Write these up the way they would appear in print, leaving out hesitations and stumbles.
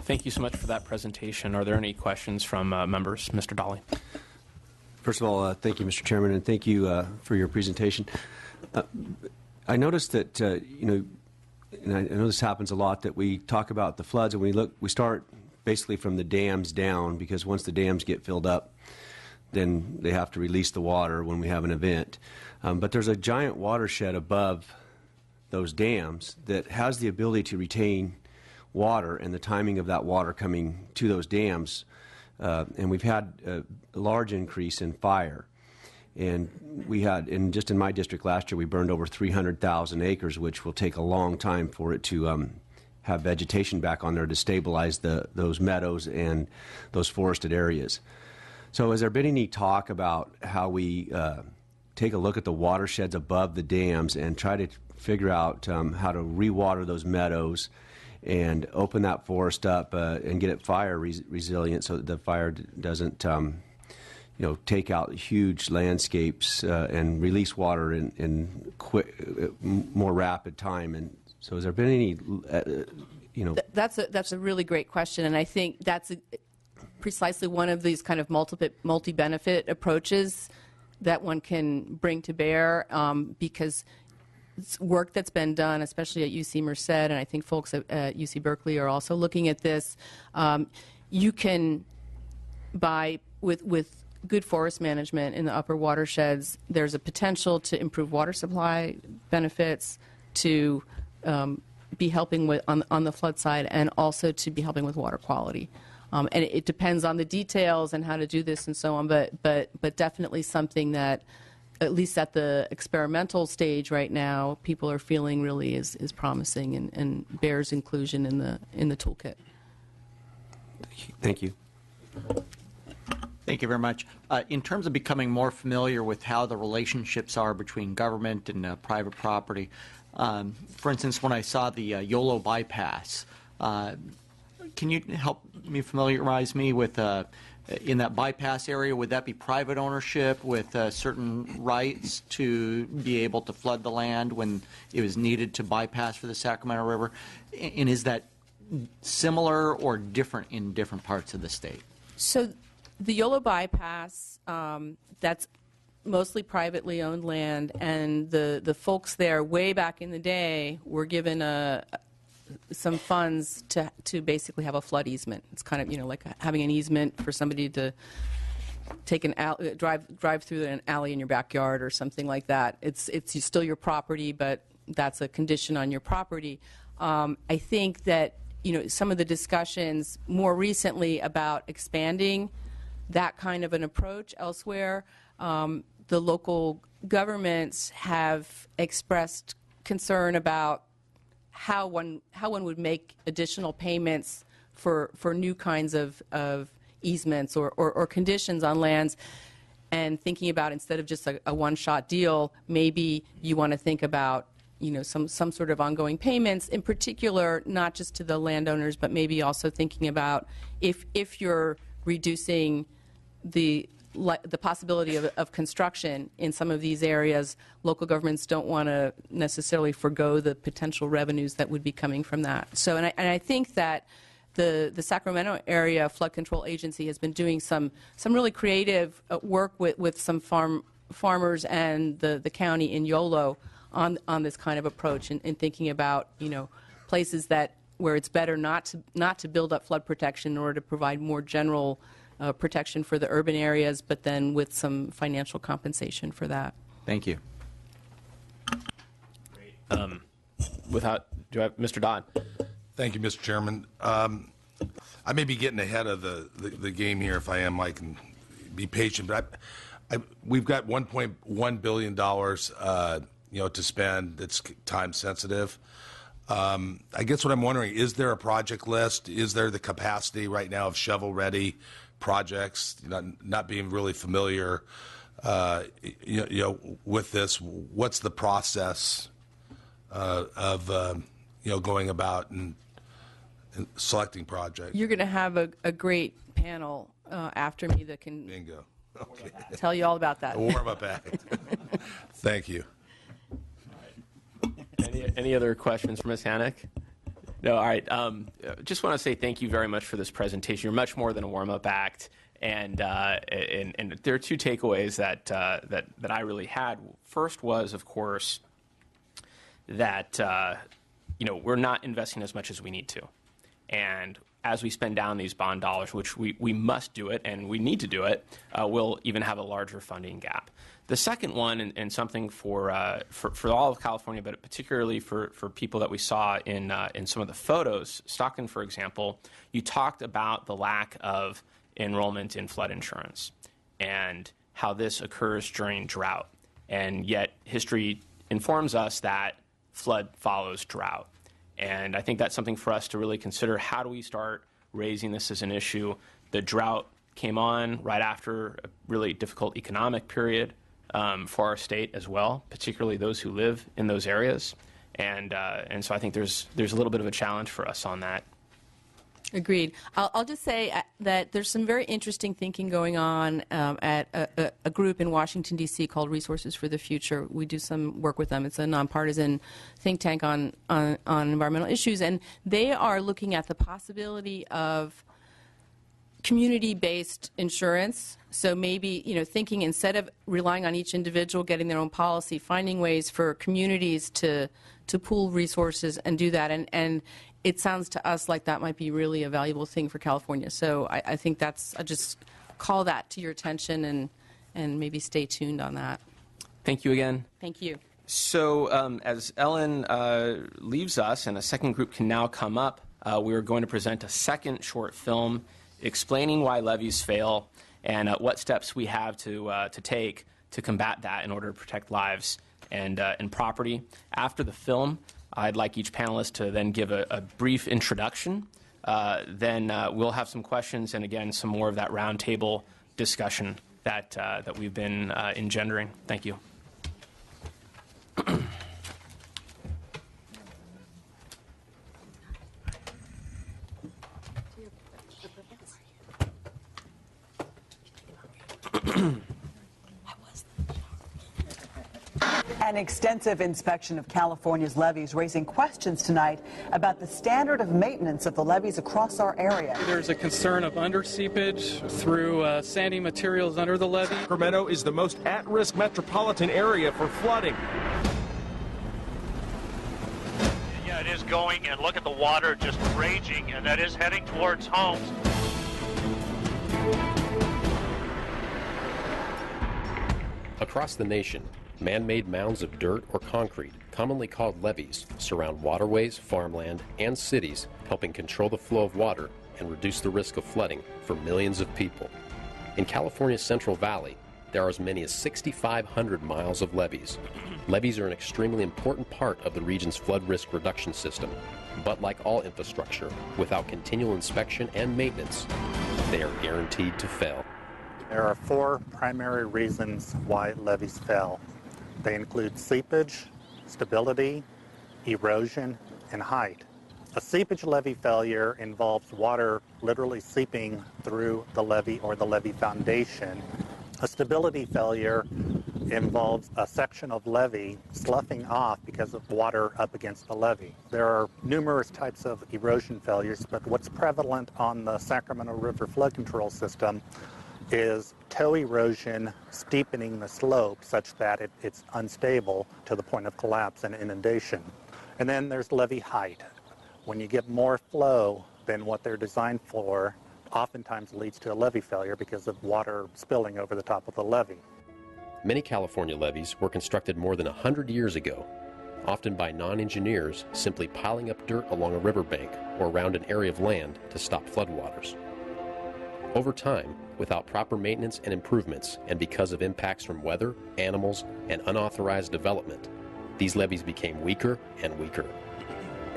Thank you so much for that presentation. Are there any questions from members? Mr. Dolly. First of all, thank you, Mr. Chairman, and thank you for your presentation. I noticed that, and I know this happens a lot, that we talk about the floods and we start basically from the dams down, because once the dams get filled up, then they have to release the water when we have an event. But there's a giant watershed above those dams that has the ability to retain water, and the timing of that water coming to those dams. And we've had a large increase in fire. And we had, just in my district last year, we burned over 300,000 acres, which will take a long time for it to have vegetation back on there to stabilize those meadows and those forested areas. So has there been any talk about how we take a look at the watersheds above the dams and try to figure out how to rewater those meadows and open that forest up and get it fire resilient, so that the fire doesn't take out huge landscapes and release water in more rapid time? And so has there been any, That's a really great question, and I think that's precisely one of these kind of multi-benefit approaches that one can bring to bear, because it's work that's been done, especially at UC Merced, and I think folks at UC Berkeley are also looking at this. You can, with good forest management in the upper watersheds, there's a potential to improve water supply benefits, to be helping with on the flood side, and also to be helping with water quality. And it depends on the details and how to do this and so on, but definitely something that, at least at the experimental stage right now, people are feeling really is promising and bears inclusion in the toolkit. Thank you. Thank you very much. In terms of becoming more familiar with how the relationships are between government and private property, for instance, when I saw the YOLO bypass, can you help me familiarize me with, in that bypass area, would that be private ownership with certain rights to be able to flood the land when it was needed to bypass for the Sacramento River? And is that similar or different in different parts of the state? So the YOLO bypass, that's mostly privately owned land, and the folks there way back in the day were given some funds to basically have a flood easement. It's kind of, like having an easement for somebody to take drive through an alley in your backyard or something like that. It's still your property, but that's a condition on your property. I think that some of the discussions more recently about expanding that kind of an approach elsewhere, the local governments have expressed concern about how one would make additional payments for new kinds of easements or conditions on lands, and thinking about, instead of just a one-shot deal, maybe you want to think about some sort of ongoing payments, in particular not just to the landowners, but maybe also thinking about if you're reducing the possibility of construction in some of these areas, local governments don't want to necessarily forgo the potential revenues that would be coming from that. So, and I think that the Sacramento Area Flood Control Agency has been doing some really creative work with some farmers and the county in YOLO on this kind of approach, and thinking about places where it's better not to build up flood protection in order to provide more general protection for the urban areas, but then with some financial compensation for that. Thank you. Great. Do I have Mr. Dodd? Thank you, Mr. Chairman. I may be getting ahead of the game here. If I am, I can be patient. But we've got $1.1 billion, to spend. That's time sensitive. I guess what I'm wondering, is there a project list? Is there the capacity right now of shovel-ready projects? Not being really familiar, with this. What's the process of going about and selecting projects? You're going to have a great panel after me that can Bingo. Okay. tell you all about that. A warm-up act. Thank you. Any other questions for Ms. Hannock? No, all right. Just want to say thank you very much for this presentation. You're much more than a warm-up act, and there are two takeaways that I really had. First was, of course, that we're not investing as much as we need to, and as we spend down these bond dollars, which we must do it and we need to do it, we'll even have a larger funding gap. The second one, and something for all of California, but particularly for people that we saw in some of the photos, Stockton, for example, you talked about the lack of enrollment in flood insurance and how this occurs during drought. And yet history informs us that flood follows drought. And I think that's something for us to really consider. How do we start raising this as an issue? The drought came on right after a really difficult economic period for our state as well, particularly those who live in those areas. And so I think there's a little bit of a challenge for us on that. Agreed. I'll just say that there's some very interesting thinking going on at a group in Washington, D.C. called Resources for the Future. We do some work with them. It's a nonpartisan think tank on environmental issues, and they are looking at the possibility of community-based insurance. So maybe, thinking instead of relying on each individual getting their own policy, finding ways for communities to pool resources and do that. And it sounds to us like that might be really a valuable thing for California. So I think I just call that to your attention and maybe stay tuned on that. Thank you again. Thank you. So as Ellen leaves us and a second group can now come up, we are going to present a second short film explaining why levees fail and what steps we have to take to combat that in order to protect lives and property. After the film, I'd like each panelist to then give a brief introduction. Then we'll have some questions and, again, some more of that roundtable discussion that we've been engendering. Thank you. An extensive inspection of California's levees raising questions tonight about the standard of maintenance of the levees across our area. There's a concern of underseepage through sandy materials under the levee. Sacramento is the most at-risk metropolitan area for flooding. Yeah, it is going, and look at the water just raging, and that is heading towards homes. Across the nation, man-made mounds of dirt or concrete, commonly called levees, surround waterways, farmland, and cities, helping control the flow of water and reduce the risk of flooding for millions of people. In California's Central Valley, there are as many as 6,500 miles of levees. Levees are an extremely important part of the region's flood risk reduction system, but like all infrastructure, without continual inspection and maintenance, they are guaranteed to fail. There are four primary reasons why levees fail. They include seepage, stability, erosion, and height. A seepage levee failure involves water literally seeping through the levee or the levee foundation. A stability failure involves a section of levee sloughing off because of water up against the levee. There are numerous types of erosion failures, but what's prevalent on the Sacramento River flood control system is toe erosion steepening the slope such that it's unstable to the point of collapse and inundation. And then there's levee height. When you get more flow than what they're designed for, oftentimes leads to a levee failure because of water spilling over the top of the levee. Many California levees were constructed more than 100 years ago, often by non-engineers simply piling up dirt along a riverbank or around an area of land to stop floodwaters. Over time, without proper maintenance and improvements, and because of impacts from weather, animals, and unauthorized development, these levees became weaker and weaker.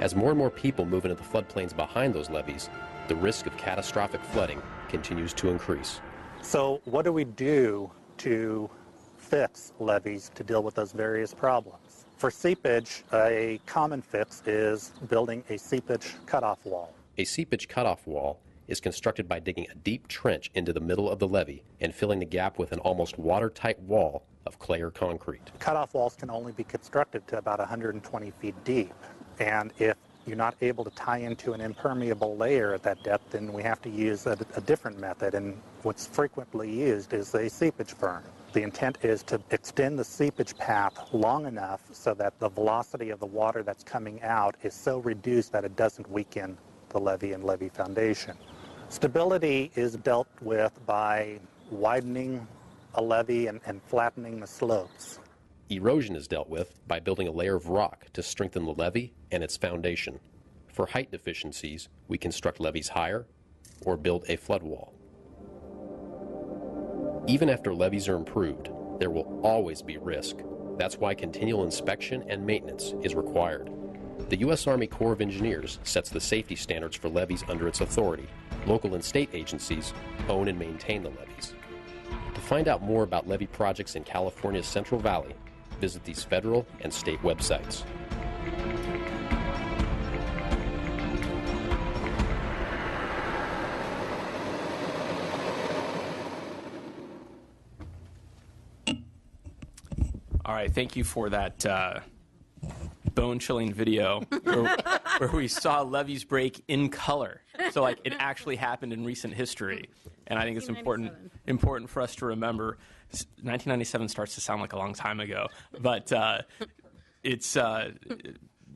As more and more people move into the floodplains behind those levees, the risk of catastrophic flooding continues to increase. So what do we do to fix levees to deal with those various problems? For seepage, a common fix is building a seepage cutoff wall. A seepage cutoff wall is constructed by digging a deep trench into the middle of the levee and filling the gap with an almost watertight wall of clay or concrete. Cutoff walls can only be constructed to about 120 feet deep, and if you're not able to tie into an impermeable layer at that depth, then we have to use a different method, and what's frequently used is a seepage burn. The intent is to extend the seepage path long enough so that the velocity of the water that's coming out is so reduced that it doesn't weaken the levee and levee foundation. Stability is dealt with by widening a levee and flattening the slopes. Erosion is dealt with by building a layer of rock to strengthen the levee and its foundation. For height deficiencies, we construct levees higher or build a flood wall. Even after levees are improved, there will always be risk. That's why continual inspection and maintenance is required. The U.S. Army Corps of Engineers sets the safety standards for levees under its authority. Local and state agencies own and maintain the levees. To find out more about levee projects in California's Central Valley, visit these federal and state websites. All right, thank you for that bone-chilling video where we saw levees break in color. So, like, it actually happened in recent history. And I think it's important for us to remember. 1997 starts to sound like a long time ago, but it's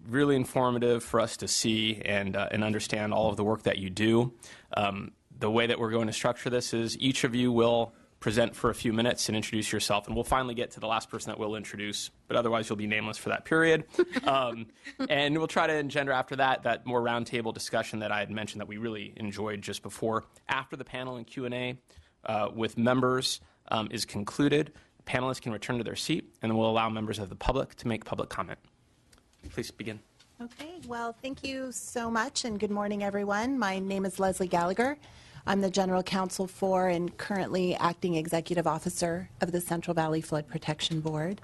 really informative for us to see and understand all of the work that you do. The way that we're going to structure this is each of you will present for a few minutes and introduce yourself, and we'll finally get to the last person that we'll introduce, but otherwise you'll be nameless for that period. And we'll try to engender after that more roundtable discussion that I had mentioned that we really enjoyed just before. After the panel and Q&A with members is concluded, panelists can return to their seat, and then we'll allow members of the public to make public comment. Please begin. Okay, well, thank you so much, and good morning, everyone. My name is Leslie Gallagher. I'm the General Counsel for and currently Acting Executive Officer of the Central Valley Flood Protection Board.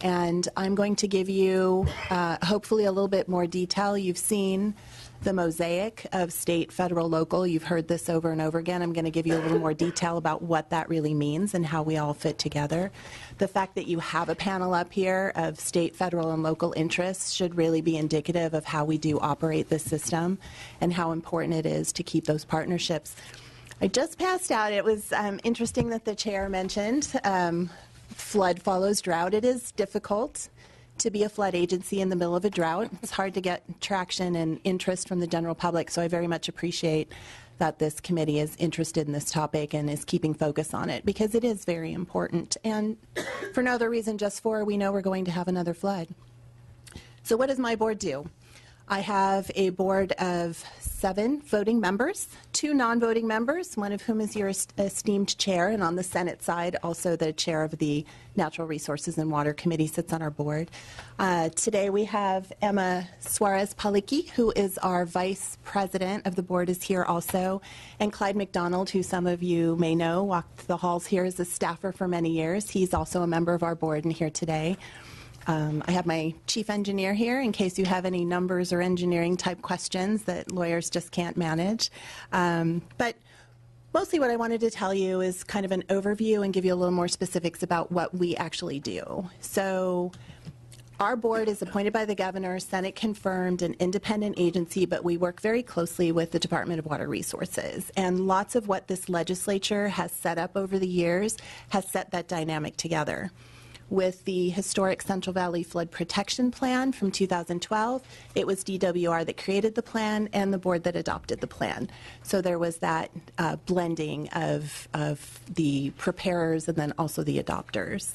And I'm going to give you hopefully a little bit more detail. You've seen the mosaic of state, federal, local. You've heard this over and over again. I'm going to give you a little more detail about what that really means and how we all fit together. The fact that you have a panel up here of state, federal, and local interests should really be indicative of how we do operate this system and how important it is to keep those partnerships. I just passed out. It was interesting that the chair mentioned flood follows drought. It is difficult to be a flood agency in the middle of a drought. It's hard to get traction and interest from the general public, so I very much appreciate that this committee is interested in this topic and is keeping focus on it, because it is very important. And for no other reason, just for we know we're going to have another flood. So what does my board do? I have a board of 7 voting members, 2 non-voting members, one of whom is your esteemed chair, and on the Senate side, also the chair of the Natural Resources and Water Committee sits on our board. Today we have Emma Suarez-Palicki, who is our vice president of the board, is here also, and Clyde McDonald, who some of you may know, walked the halls here as a staffer for many years. He's also a member of our board and here today. I have my chief engineer here in case you have any numbers or engineering type questions that lawyers just can't manage. But mostly what I wanted to tell you is kind of an overview and give you a little more specifics about what we actually do. So our board is appointed by the governor, Senate confirmed, an independent agency, but we work very closely with the Department of Water Resources. And lots of what this legislature has set up over the years has set that dynamic together. With the historic Central Valley Flood Protection Plan from 2012, it was DWR that created the plan and the board that adopted the plan. So there was that blending of the preparers and then also the adopters.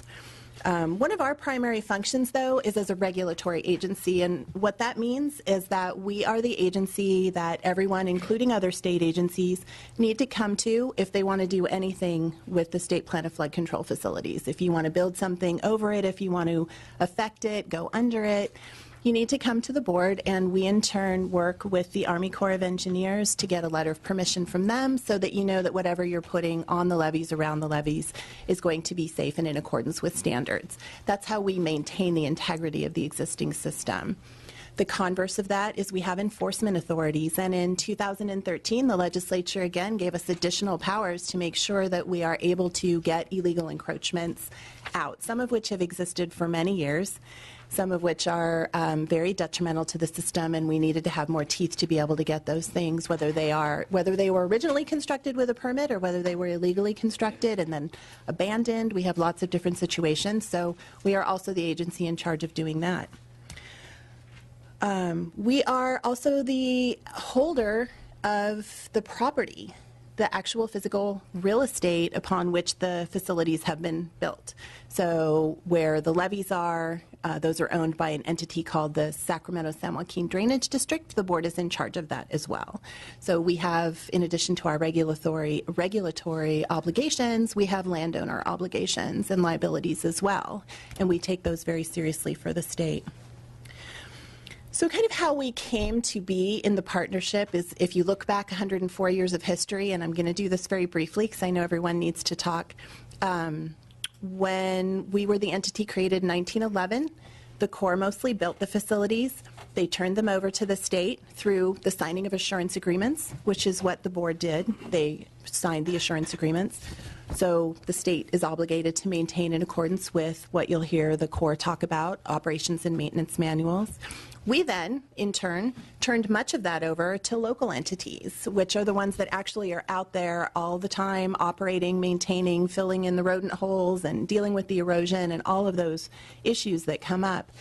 One of our primary functions, though, is as a regulatory agency, and what that means is that we are the agency that everyone, including other state agencies, need to come to if they want to do anything with the State Plan of Flood Control Facilities. If you want to build something over it, if you want to affect it, go under it, you need to come to the board, and we in turn work with the Army Corps of Engineers to get a letter of permission from them so that you know that whatever you're putting on the levees, around the levees, is going to be safe and in accordance with standards. That's how we maintain the integrity of the existing system. The converse of that is we have enforcement authorities, and in 2013 the legislature again gave us additional powers to make sure that we are able to get illegal encroachments out, some of which have existed for many years, some of which are very detrimental to the system, and we needed to have more teeth to be able to get those things, whether they were originally constructed with a permit or whether they were illegally constructed and then abandoned. We have lots of different situations, so we are also the agency in charge of doing that. We are also the holder of the property, the actual physical real estate upon which the facilities have been built. So where the levees are, those are owned by an entity called the Sacramento-San Joaquin Drainage District. The board is in charge of that as well. So we have, in addition to our regulatory obligations, we have landowner obligations and liabilities as well. And we take those very seriously for the state. So kind of how we came to be in the partnership is, if you look back 104 years of history, and I'm going to do this very briefly because I know everyone needs to talk. When we were the entity created in 1911, the Corps mostly built the facilities. They turned them over to the state through the signing of assurance agreements, which is what the board did. They signed the assurance agreements. So the state is obligated to maintain in accordance with what you'll hear the Corps talk about, operations and maintenance manuals. We then, in turn, turned much of that over to local entities, which are the ones that actually are out there all the time, operating, maintaining, filling in the rodent holes, and dealing with the erosion and all of those issues that come up.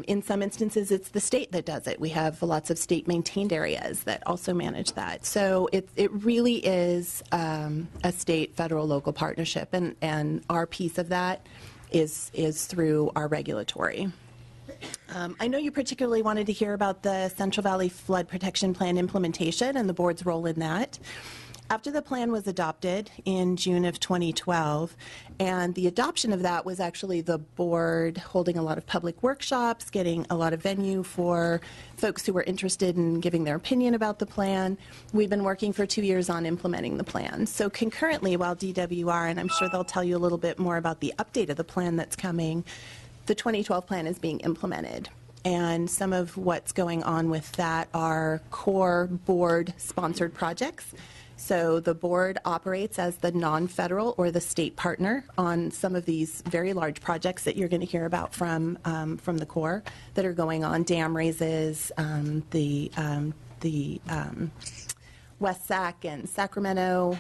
In some instances, it's the state that does it. We have lots of state-maintained areas that also manage that. So it really is a state, federal, local partnership, and our piece of that is through our regulatory. I know you particularly wanted to hear about the Central Valley Flood Protection Plan implementation and the board's role in that. After the plan was adopted in June of 2012, and the adoption of that was actually the board holding a lot of public workshops, getting a lot of venue for folks who were interested in giving their opinion about the plan. We've been working for 2 years on implementing the plan. So concurrently, while DWR, and I'm sure they'll tell you a little bit more about the update of the plan that's coming, the 2012 plan is being implemented. And some of what's going on with that are core board-sponsored projects. So the board operates as the non-federal or the state partner on some of these very large projects that you're going to hear about from the Corps that are going on, dam raises, the West Sac and Sacramento.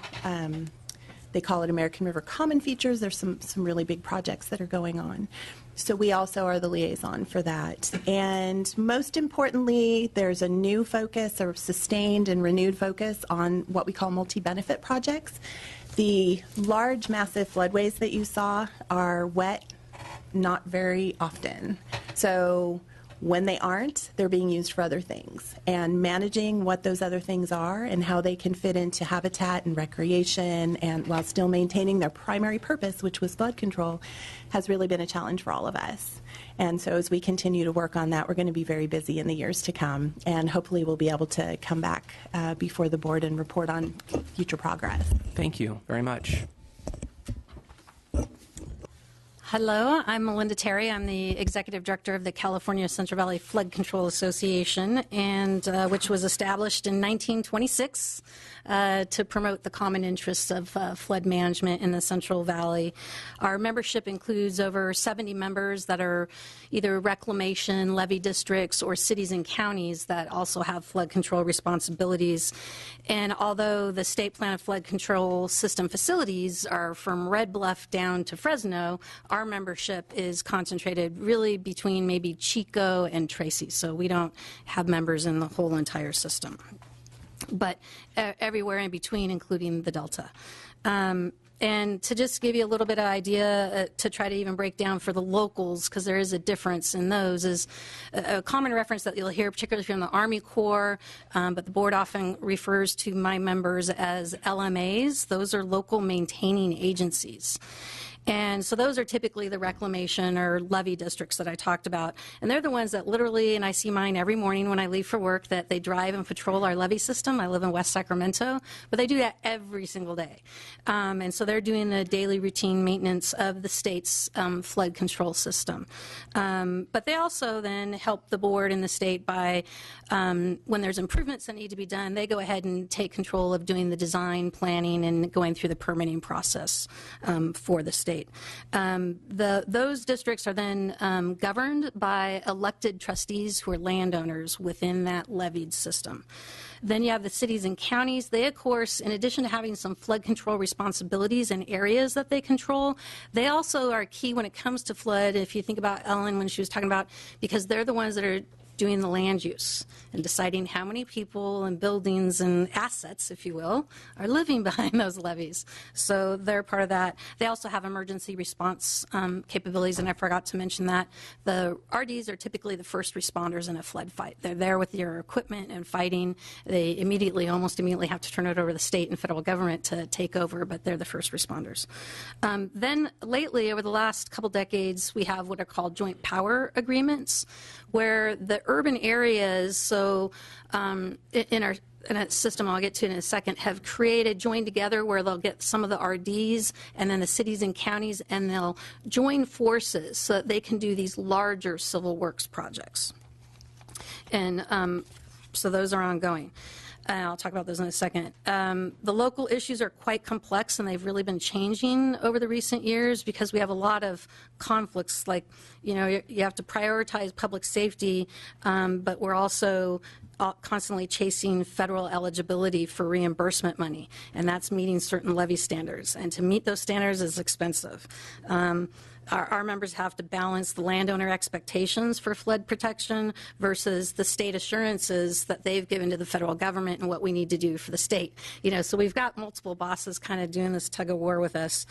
They call it American River Common Features. There's some really big projects that are going on. So we also are the liaison for that. And most importantly, there's a new focus, a sustained and renewed focus on what we call multi-benefit projects. The large, massive floodways that you saw are wet not very often. So when they aren't, they're being used for other things. And managing what those other things are and how they can fit into habitat and recreation, and while still maintaining their primary purpose, which was flood control, has really been a challenge for all of us. And so as we continue to work on that, we're going to be very busy in the years to come. And hopefully we'll be able to come back before the board and report on future progress. Thank you very much. Hello, I'm Melinda Terry. I'm the Executive Director of the California Central Valley Flood Control Association, and which was established in 1926 to promote the common interests of flood management in the Central Valley. Our membership includes over 70 members that are either reclamation, levee districts, or cities and counties that also have flood control responsibilities. And although the State Plan of Flood Control System facilities are from Red Bluff down to Fresno, our membership is concentrated really between maybe Chico and Tracy, so we don't have members in the whole entire system, but everywhere in between, including the Delta. And to just give you a little bit of idea, to try to even break down for the locals, because there is a difference in those, is a common reference that you'll hear, particularly from the Army Corps, but the board often refers to my members as LMAs. Those are local maintaining agencies. And so those are typically the reclamation or levee districts that I talked about. And they're the ones that literally, and I see mine every morning when I leave for work, that they drive and patrol our levee system. I live in West Sacramento, but they do that every single day. And so they're doing the daily routine maintenance of the state's flood control system. But they also then help the board and the state by, when there's improvements that need to be done, they go ahead and take control of doing the design, planning, and going through the permitting process for the state. Those districts are then governed by elected trustees who are landowners within that levied system. Then you have the cities and counties. They, of course, in addition to having some flood control responsibilities and areas that they control, they also are key when it comes to flood. If you think about Ellen when she was talking about, because they're the ones that are doing the land use and deciding how many people and buildings and assets, if you will, are living behind those levees. So they're part of that. They also have emergency response capabilities, and I forgot to mention that. The RDs are typically the first responders in a flood fight. They're there with your equipment and fighting. They almost immediately have to turn it over to the state and federal government to take over, but they're the first responders. Then lately, over the last couple decades, we have what are called joint power agreements, where the urban areas, so in a system I'll get to in a second, have joined together where they'll get some of the RDs and then the cities and counties, and they'll join forces so that they can do these larger civil works projects. And so those are ongoing. I'll talk about those in a second. The local issues are quite complex, and they've really been changing over the recent years because we have a lot of conflicts. Like, you have to prioritize public safety, but we're also constantly chasing federal eligibility for reimbursement money, and that's meeting certain levy standards. And to meet those standards is expensive. Our members have to balance the landowner expectations for flood protection versus the state assurances that they've given to the federal government and what we need to do for the state. So we've got multiple bosses kind of doing this tug of war with us.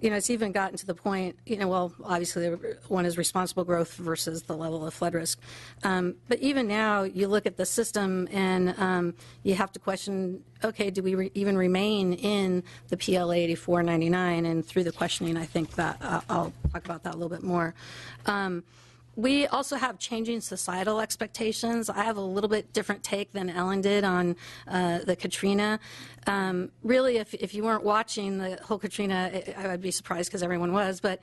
It's even gotten to the point, well, obviously one is responsible growth versus the level of flood risk. But even now, you look at the system and you have to question, okay, do we even remain in the PLA 8499? And through the questioning, I think that I'll talk about that a little bit more. We also have changing societal expectations. I have a little bit different take than Ellen did on the Katrina. Really, if you weren't watching the whole Katrina, I would be surprised because everyone was. But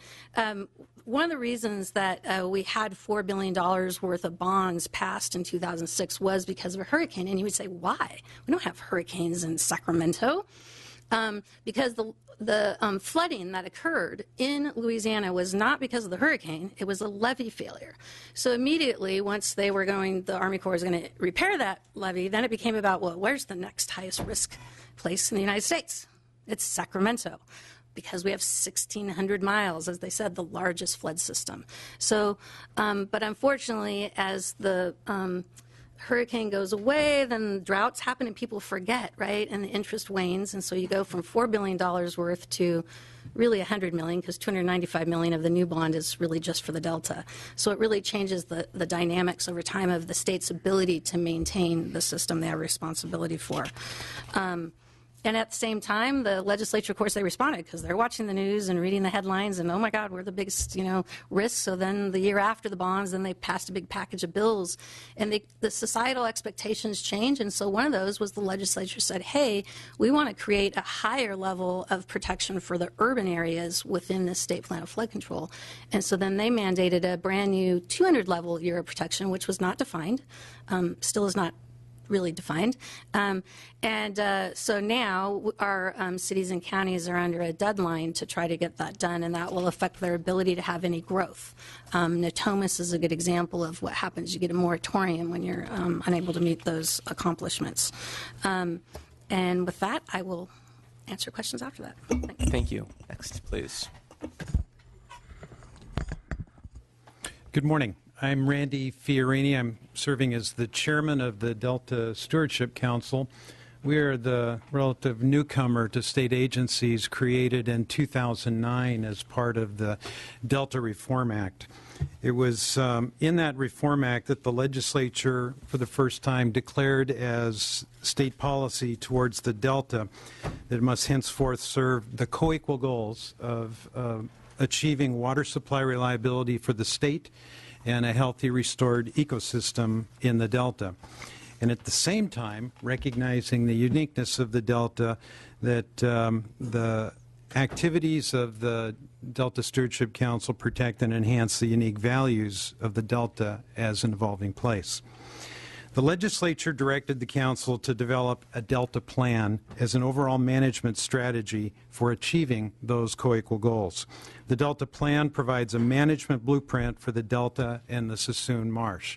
one of the reasons that we had $4 billion worth of bonds passed in 2006 was because of a hurricane. And you would say, why? We don't have hurricanes in Sacramento. Because the flooding that occurred in Louisiana was not because of the hurricane, it was a levee failure. So immediately, once the Army Corps was going to repair that levee, then it became about, well, where's the next highest risk place in the United States? It's Sacramento, because we have 1,600 miles, as they said, the largest flood system. So, but unfortunately, as the hurricane goes away, then droughts happen and people forget, right? And the interest wanes, and so you go from $4 billion worth to really $100 million, because $295 million of the new bond is really just for the Delta. So it really changes the dynamics over time of the state's ability to maintain the system they have responsibility for. And at the same time, the legislature, of course, they responded because they're watching the news and reading the headlines and, oh, my God, we're the biggest, risk. So then the year after the bonds, then they passed a big package of bills. And the societal expectations change. And so one of those was the legislature said, hey, we want to create a higher level of protection for the urban areas within the state plan of flood control. And so then they mandated a brand new 200-level year of protection, which was not defined, still is not really defined. So now our cities and counties are under a deadline to try to get that done, and that will affect their ability to have any growth. Natomas is a good example of what happens. You get a moratorium when you're unable to meet those accomplishments. And with that, I will answer questions after that. Thanks. Thank you. Next, please. Good morning. I'm Randy Fiorini. I'm serving as the chairman of the Delta Stewardship Council. We are the relative newcomer to state agencies created in 2009 as part of the Delta Reform Act. It was in that Reform Act that the legislature, for the first time, declared as state policy towards the Delta that it must henceforth serve the co-equal goals of achieving water supply reliability for the state and a healthy, restored ecosystem in the Delta. And at the same time, recognizing the uniqueness of the Delta, that the activities of the Delta Stewardship Council protect and enhance the unique values of the Delta as an evolving place. The legislature directed the council to develop a Delta plan as an overall management strategy for achieving those co-equal goals. The Delta plan provides a management blueprint for the Delta and the Sassoon Marsh.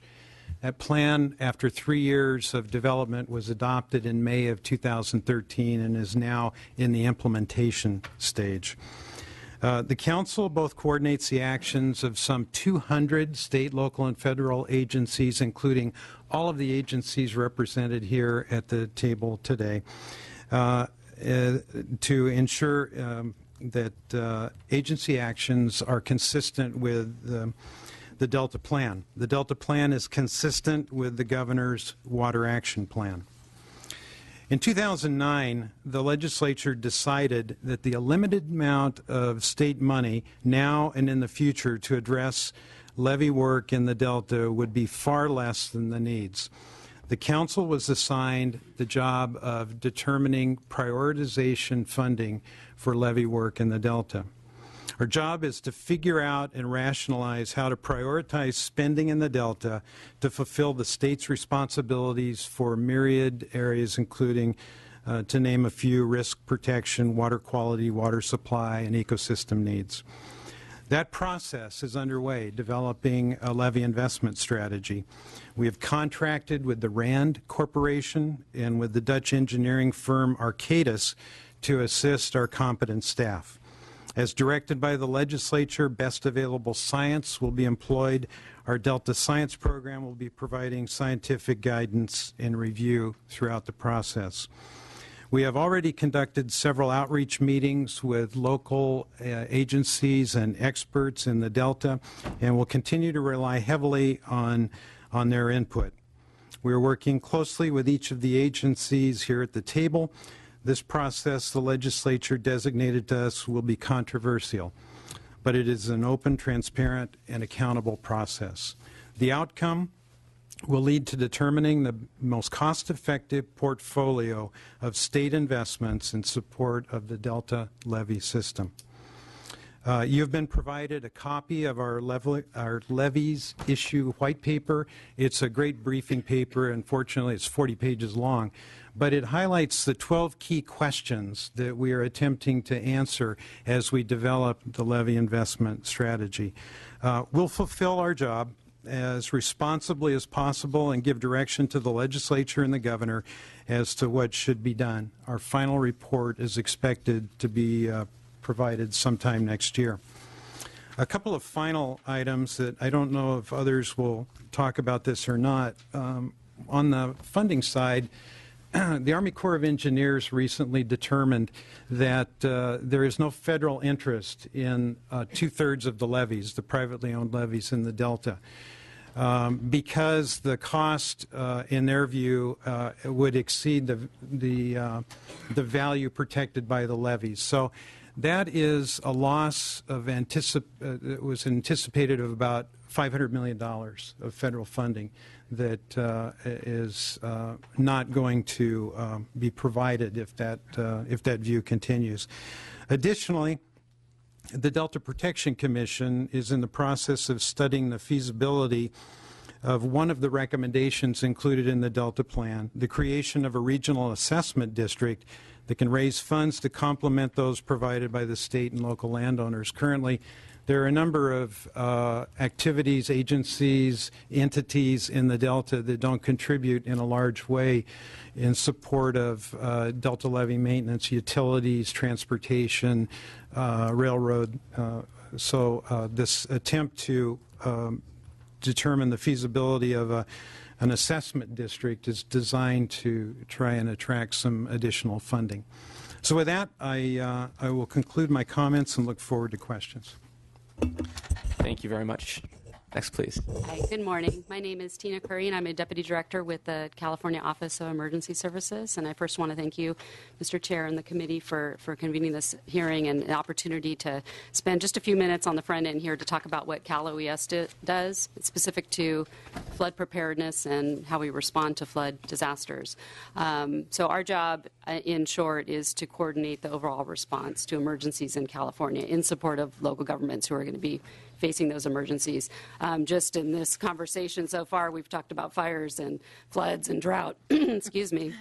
That plan, after 3 years of development, was adopted in May of 2013 and is now in the implementation stage. The Council both coordinates the actions of some 200 state, local, and federal agencies, including all of the agencies represented here at the table today, to ensure that agency actions are consistent with the Delta Plan. The Delta Plan is consistent with the Governor's Water Action Plan. In 2009, the legislature decided that the limited amount of state money now and in the future to address levee work in the Delta would be far less than the needs. The council was assigned the job of determining prioritization funding for levee work in the Delta. Our job is to figure out and rationalize how to prioritize spending in the Delta to fulfill the state's responsibilities for myriad areas, including, to name a few, risk protection, water quality, water supply, and ecosystem needs. That process is underway, developing a levee investment strategy. We have contracted with the RAND Corporation and with the Dutch engineering firm Arcadis to assist our competent staff. As directed by the legislature, best available science will be employed. Our Delta Science program will be providing scientific guidance and review throughout the process. We have already conducted several outreach meetings with local agencies and experts in the Delta, and will continue to rely heavily on their input. We are working closely with each of the agencies here at the table. This process the legislature designated to us will be controversial, but it is an open, transparent, and accountable process. The outcome will lead to determining the most cost-effective portfolio of state investments in support of the Delta levee system. You have been provided a copy of our levies issue white paper. It's a great briefing paper. Unfortunately, it's 40 pages long, but it highlights the 12 key questions that we are attempting to answer as we develop the levee investment strategy. We'll fulfill our job as responsibly as possible and give direction to the legislature and the governor as to what should be done. Our final report is expected to be provided sometime next year. A couple of final items that I don't know if others will talk about this or not. On the funding side, the Army Corps of Engineers recently determined that there is no federal interest in two-thirds of the levees, the privately owned levees in the Delta, because the cost, in their view, would exceed the value protected by the levees. So that is a loss of it was anticipated of about $500 million of federal funding that is not going to be provided if that view continues. Additionally, the Delta Protection Commission is in the process of studying the feasibility of one of the recommendations included in the Delta Plan, the creation of a regional assessment district that can raise funds to complement those provided by the state and local landowners. Currently, there are a number of activities, agencies, entities in the Delta that don't contribute in a large way in support of Delta levee maintenance, utilities, transportation, railroad. So this attempt to determine the feasibility of an assessment district is designed to try and attract some additional funding. So with that, I will conclude my comments and look forward to questions. Thank you very much. Next, please. Hi, good morning. My name is Tina Curry, and I'm a Deputy Director with the California Office of Emergency Services. And I first want to thank you, Mr. Chair, and the committee for convening this hearing and the opportunity to spend just a few minutes on the front end here to talk about what Cal OES does. It's specific to flood preparedness and how we respond to flood disasters. So our job, in short, is to coordinate the overall response to emergencies in California in support of local governments who are going to be facing those emergencies. Just in this conversation so far, we've talked about fires and floods and drought. Excuse me.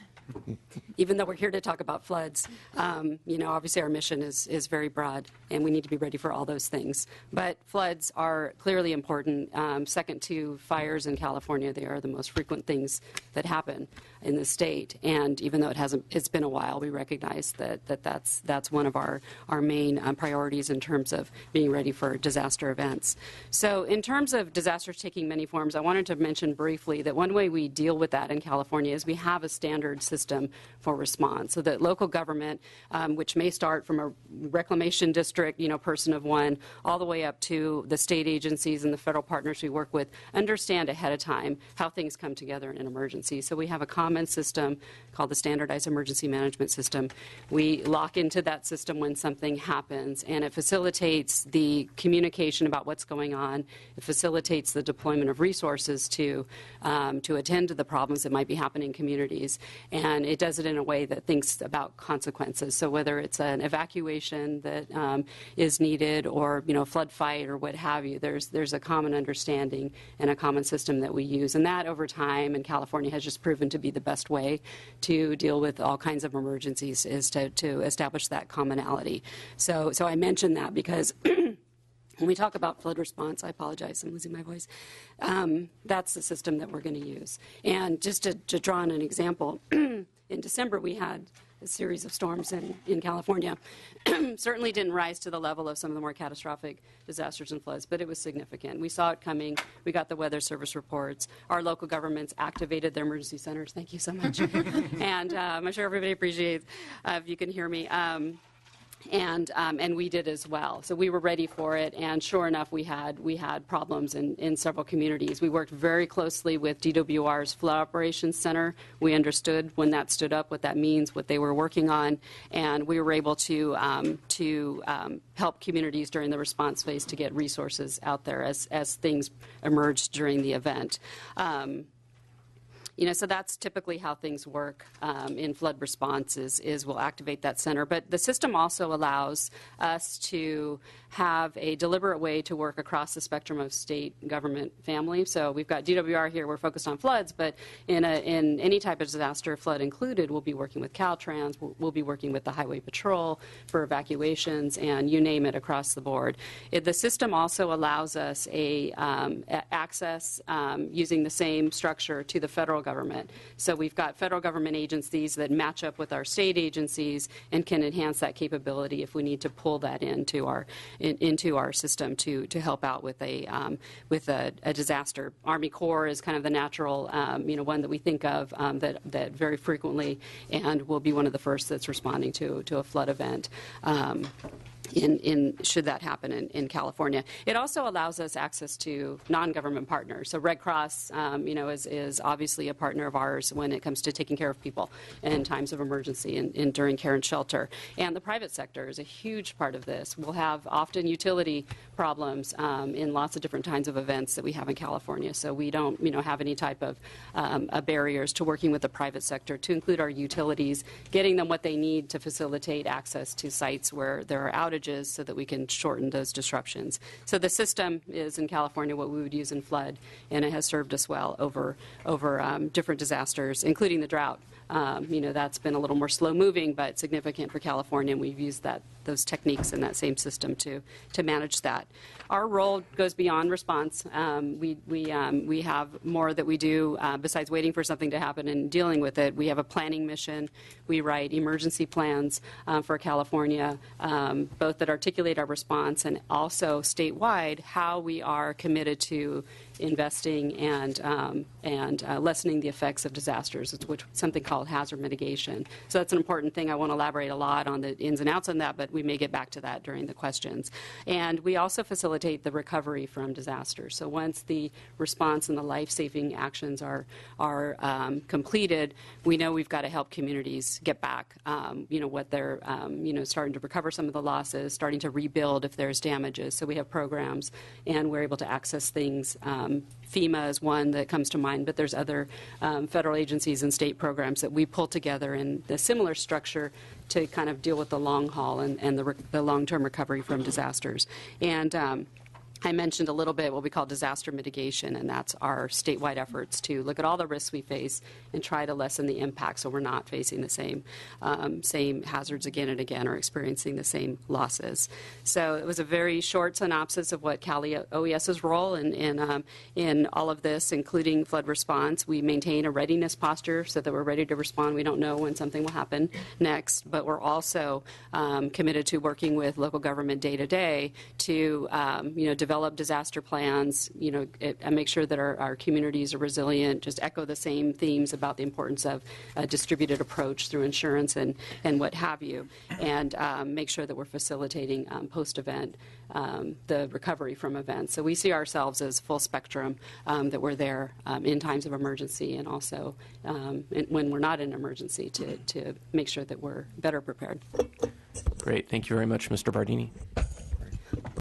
Even though we're here to talk about floods, obviously our mission is very broad, and we need to be ready for all those things. But floods are clearly important. Second to fires in California, they are the most frequent things that happen in the state. And even though it's been a while, we recognize that's one of our main priorities in terms of being ready for disaster events. So in terms of disasters taking many forms, I wanted to mention briefly that one way we deal with that in California is we have a standard system for response, so that local government, which may start from a reclamation district, person of one, all the way up to the state agencies and the federal partners we work with, understand ahead of time how things come together in an emergency. So we have a common system called the Standardized Emergency Management System. We lock into that system when something happens, and it facilitates the communication about what's going on. It facilitates the deployment of resources to attend to the problems that might be happening in communities. And it does it in a way that thinks about consequences. So whether it's an evacuation that is needed, or flood fight or what have you, there's a common understanding and a common system that we use. And that over time in California has just proven to be the best way to deal with all kinds of emergencies, is to establish that commonality. So I mention that because when we talk about flood response, I apologize, I'm losing my voice, that's the system that we're going to use. And just to draw on an example, in December we had a series of storms in California. Certainly didn't rise to the level of some of the more catastrophic disasters and floods, but it was significant. We saw it coming. We got the Weather Service reports. Our local governments activated their emergency centers. Thank you so much. And I'm sure everybody appreciates if you can hear me. And we did as well. So we were ready for it, and sure enough, we had problems in several communities. We worked very closely with DWR's Flood Operations Center. We understood when that stood up what that means, what they were working on, and we were able to help communities during the response phase to get resources out there as things emerged during the event. So that's typically how things work in flood response is we'll activate that center. But the system also allows us to have a deliberate way to work across the spectrum of state government family. So we've got DWR here, we're focused on floods, but in any type of disaster, flood included, we'll be working with Caltrans, we'll be working with the Highway Patrol for evacuations, and you name it, across the board. The system also allows us access using the same structure to the federal government. So we've got federal government agencies that match up with our state agencies and can enhance that capability if we need to pull that into our system to help out with a disaster. Army Corps is kind of the natural one that we think of that very frequently, and will be one of the first that's responding to a flood event. Should that happen in California. It also allows us access to non-government partners. So Red Cross, is obviously a partner of ours when it comes to taking care of people in times of emergency and during care and shelter. And the private sector is a huge part of this. We'll have often utility problems in lots of different kinds of events that we have in California. So we don't, have any type of barriers to working with the private sector to include our utilities, getting them what they need to facilitate access to sites where there are outages, so that we can shorten those disruptions. So the system is in California what we would use in flood, and it has served us well over different disasters, including the drought. That's been a little more slow moving, but significant for California, and we've used those techniques in that same system to manage that. Our role goes beyond response. We have more that we do besides waiting for something to happen and dealing with it. We have a planning mission. We write emergency plans for California, both that articulate our response and also statewide how we are committed to investing and lessening the effects of disasters, which is something called hazard mitigation. So that's an important thing. I won't elaborate a lot on the ins and outs on that, but we may get back to that during the questions. And we also facilitate the recovery from disasters. So once the response and the life-saving actions are completed, we know we've got to help communities get back, what they're, starting to recover some of the losses, starting to rebuild if there's damages. So we have programs, and we're able to access things. FEMA is one that comes to mind, but there's other federal agencies and state programs that we pull together in the similar structure to kind of deal with the long haul and the long-term recovery from disasters. And I mentioned a little bit what we call disaster mitigation, and that's our statewide efforts to look at all the risks we face and try to lessen the impact so we're not facing the same hazards again and again or experiencing the same losses. So it was a very short synopsis of what Cali OES's role in all of this, including flood response. We maintain a readiness posture so that we're ready to respond. We don't know when something will happen next, but we're also committed to working with local government day to day to develop disaster plans, and make sure that our communities are resilient, just echo the same themes about the importance of a distributed approach through insurance and what have you, and make sure that we're facilitating post-event the recovery from events. So we see ourselves as full spectrum, that we're there in times of emergency and also when we're not in emergency to make sure that we're better prepared. Great. Thank you very much, Mr. Bardini.